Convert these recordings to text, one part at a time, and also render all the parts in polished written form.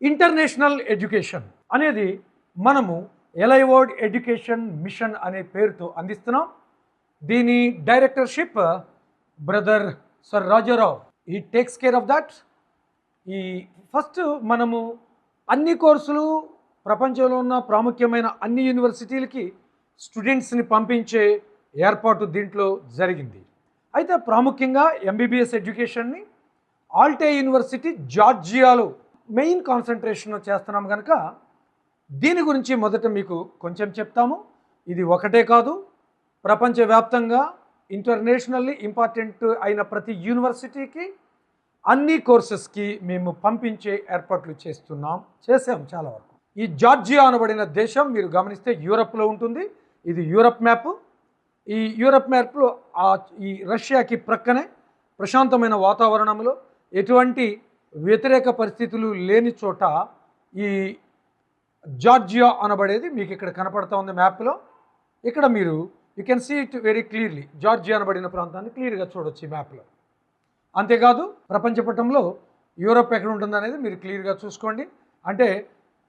International education అనేది మనము ఎలైవర్డ్ education machine అనే పేరుతో అందిస్తున్నాం. దీని డైరెక్టర్షిప్ బ్రదర్ సర్ రాజారావు ఈ టేక్స్ కేర్ ఆఫ్ దట్. ఈ ఫస్ట్ మనము అన్ని కోర్సులు ప్రపంచంలో ఉన్న ప్రాముఖ్యమైన అన్ని యూనివర్సిటీలకి స్టూడెంట్స్ని పంపించే ఏర్పాటు దీంట్లో జరిగింది. అయితే ప్రాముఖ్యంగా ఎంబీబీఎస్ ఎడ్యుకేషన్ని ఆల్టే యూనివర్సిటీ జార్జియాలో మెయిన్ కాన్సన్ట్రేషన్ చేస్తున్నాం కనుక దీని గురించి మొదట మీకు కొంచెం చెప్తాము. ఇది ఒకటే కాదు, ప్రపంచవ్యాప్తంగా ఇంటర్నేషనల్లీ ఇంపార్టెంట్ అయిన ప్రతి యూనివర్సిటీకి అన్ని కోర్సెస్కి మేము పంపించే ఏర్పాట్లు చేసాం చాలా వరకు. ఈ జార్జియా అనబడిన దేశం మీరు గమనిస్తే యూరప్లో ఉంటుంది. ఇది యూరప్ మ్యాప్. ఈ యూరప్ మ్యాప్లో ఈ రష్యాకి ప్రక్కనే ప్రశాంతమైన వాతావరణంలో ఎటువంటి వ్యతిరేక పరిస్థితులు లేని చోట ఈ జార్జియా అనబడేది మీకు ఇక్కడ కనపడతా ఉంది మ్యాప్లో. ఇక్కడ మీరు you can see it very clearly. Georgia అనబడిన ప్రాంతాన్ని క్లియర్గా చూడొచ్చు ఈ మ్యాప్లో. అంతేకాదు ప్రపంచ పటంలో యూరప్ ఎక్కడ ఉంటుంది అనేది మీరు క్లియర్గా చూసుకోండి. అంటే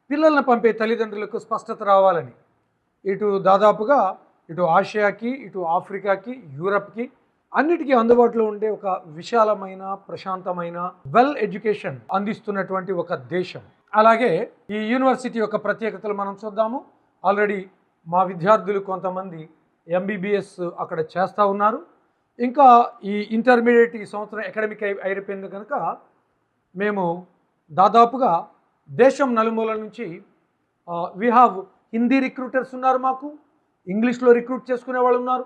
పిల్లల్ని పంపే తల్లిదండ్రులకు స్పష్టత రావాలని ఇటు దాదాపుగా ఇటు ఆసియాకి, ఇటు ఆఫ్రికాకి, యూరప్కి అన్నిటికీ అందుబాటులో ఉండే ఒక విశాలమైన ప్రశాంతమైన వెల్ ఎడ్యుకేషన్ అందిస్తున్నటువంటి ఒక దేశం. అలాగే ఈ యూనివర్సిటీ యొక్క ప్రత్యేకతలు మనం చూద్దాము. ఆల్రెడీ మా విద్యార్థులు కొంతమంది ఎంబీబీఎస్ అక్కడ చేస్తూ ఉన్నారు. ఇంకా ఈ ఇంటర్మీడియట్ ఈ సంవత్సరం అకాడమిక్ అయిపోయింది కనుక మేము దాదాపుగా దేశం నలుమూలల నుంచి వీ హ్యావ్ హిందీ రిక్రూటర్స్ ఉన్నారు, మాకు ఇంగ్లీష్లో రిక్రూట్ చేసుకునే వాళ్ళు ఉన్నారు,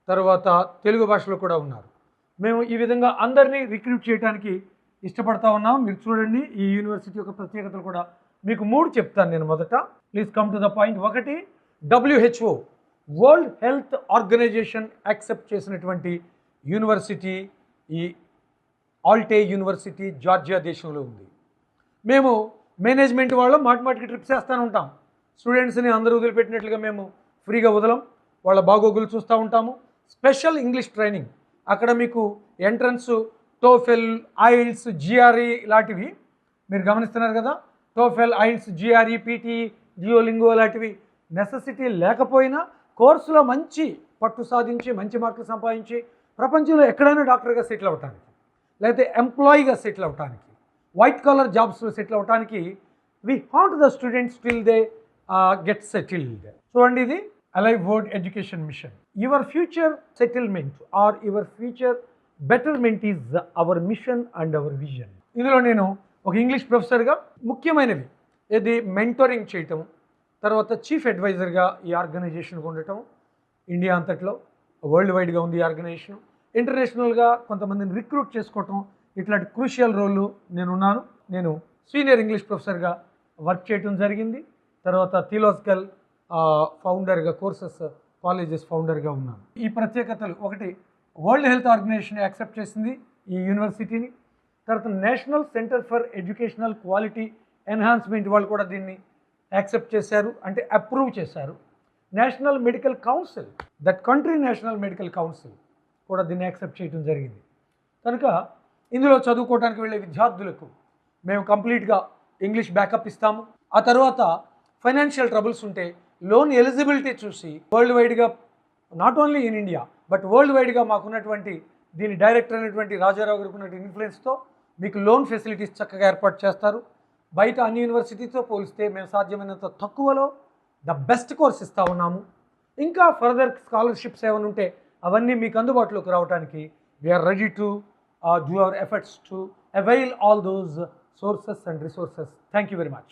తర్వాత తెలుగు భాషలో కూడా ఉన్నారు. మేము ఈ విధంగా అందరినీ రిక్రూట్ చేయడానికి ఇష్టపడతా ఉన్నాం. మీరు చూడండి ఈ యూనివర్సిటీ యొక్క ప్రత్యేకతలు కూడా మీకు 3 చెప్తాను నేను. మొదట please come to the point. ఒకటి, WHO world health organisation accept చేసినటువంటి యూనివర్సిటీ ఈ ఆల్టే యూనివర్సిటీ జార్జియా దేశంలో ఉంది. మేము మేనేజ్మెంట్ వాళ్ళు మాటిమాటికి ట్రిప్స్ వేస్తూనే ఉంటాం. స్టూడెంట్స్ని అందరూ వదిలిపెట్టినట్లుగా మేము ఫ్రీగా వదలం, వాళ్ళ బాగోగులు చూస్తూ ఉంటాము. స్పెషల్ ఇంగ్లీష్ ట్రైనింగ్ అక్కడ మీకు ఎంట్రన్స్, టోఫెల్, ఐఎల్స్, జిఆర్ఈ లాంటివి మీరు గమనిస్తున్నారు కదా. టోఫెల్, ఐఎల్స్, జిఆర్ఈ, పీటీ, జియోలింగో లాంటివి నెసెసిటీ లేకపోయినా కోర్సులో మంచి పట్టు సాధించి మంచి మార్కులు సంపాదించి ప్రపంచంలో ఎక్కడైనా డాక్టర్గా సెటిల్ అవ్వటానికి, లేకపోతే ఎంప్లాయీగా సెటిల్ అవ్వటానికి, వైట్ కలర్ జాబ్స్లో సెటిల్ అవ్వటానికి we want the students till they get settled. చూడండి, ఇది ఎలైవర్డ్ education mission. Your future settlement or your future betterment is our mission and our vision. ఇందులో నేను ఒక ఇంగ్లీష్ ప్రొఫెసర్గా ముఖ్యమైనవి ఇది మెంటరింగ్ చేయటం, తర్వాత చీఫ్ అడ్వైజర్గా ఈ ఆర్గనైజేషన్కి ఉండటం. ఇండియా అంతట్లో వరల్డ్ వైడ్గా ఉంది ఈ ఆర్గనైజేషన్. ఇంటర్నేషనల్గా కొంతమందిని రిక్రూట్ చేసుకోవటం, ఇట్లాంటి క్రూషియల్ రోల్ నేనున్నాను. నేను సీనియర్ ఇంగ్లీష్ ప్రొఫెసర్గా వర్క్ చేయటం జరిగింది. తర్వాత థియోలాజికల్ ఫౌండర్గా, కోర్సెస్ కాలేజెస్ ఫౌండర్గా ఉన్నాను. ఈ ప్రత్యేకతలు, ఒకటి, వరల్డ్ హెల్త్ ఆర్గనైజేషన్ యాక్సెప్ట్ చేసింది ఈ యూనివర్సిటీని. తర్వాత national centre for educational quality enhancement వాళ్ళు కూడా దీన్ని యాక్సెప్ట్ చేశారు, అంటే అప్రూవ్ చేశారు. National medical council, that country national medical council కూడా దీన్ని యాక్సెప్ట్ చేయడం జరిగింది. కనుక ఇందులో చదువుకోవడానికి వెళ్ళే విద్యార్థులకు మేము కంప్లీట్గా ఇంగ్లీష్ బ్యాకప్ ఇస్తాము. ఆ తర్వాత ఫైనాన్షియల్ ట్రబుల్స్ ఉంటే లోన్ ఎలిజిబిలిటీ చూసి వరల్డ్ వైడ్గా, not only in India but world వైడ్గా మాకున్నటువంటి దీని డైరెక్టర్ అయినటువంటి రాజారావు గారికి ఉన్నటువంటి ఇన్ఫ్లుయెన్స్తో మీకు లోన్ ఫెసిలిటీస్ చక్కగా ఏర్పాటు చేస్తారు. బయట అన్ని యూనివర్సిటీతో పోలిస్తే మేము సాధ్యమైనంత తక్కువలో ద బెస్ట్ కోర్స్ ఇస్తూ ఉన్నాము. ఇంకా ఫర్దర్ స్కాలర్షిప్స్ ఏమైనా ఉంటే అవన్నీ మీకు అందుబాటులోకి రావడానికి we are ready to do our efforts to avail all those sources and resources. Thank you very much.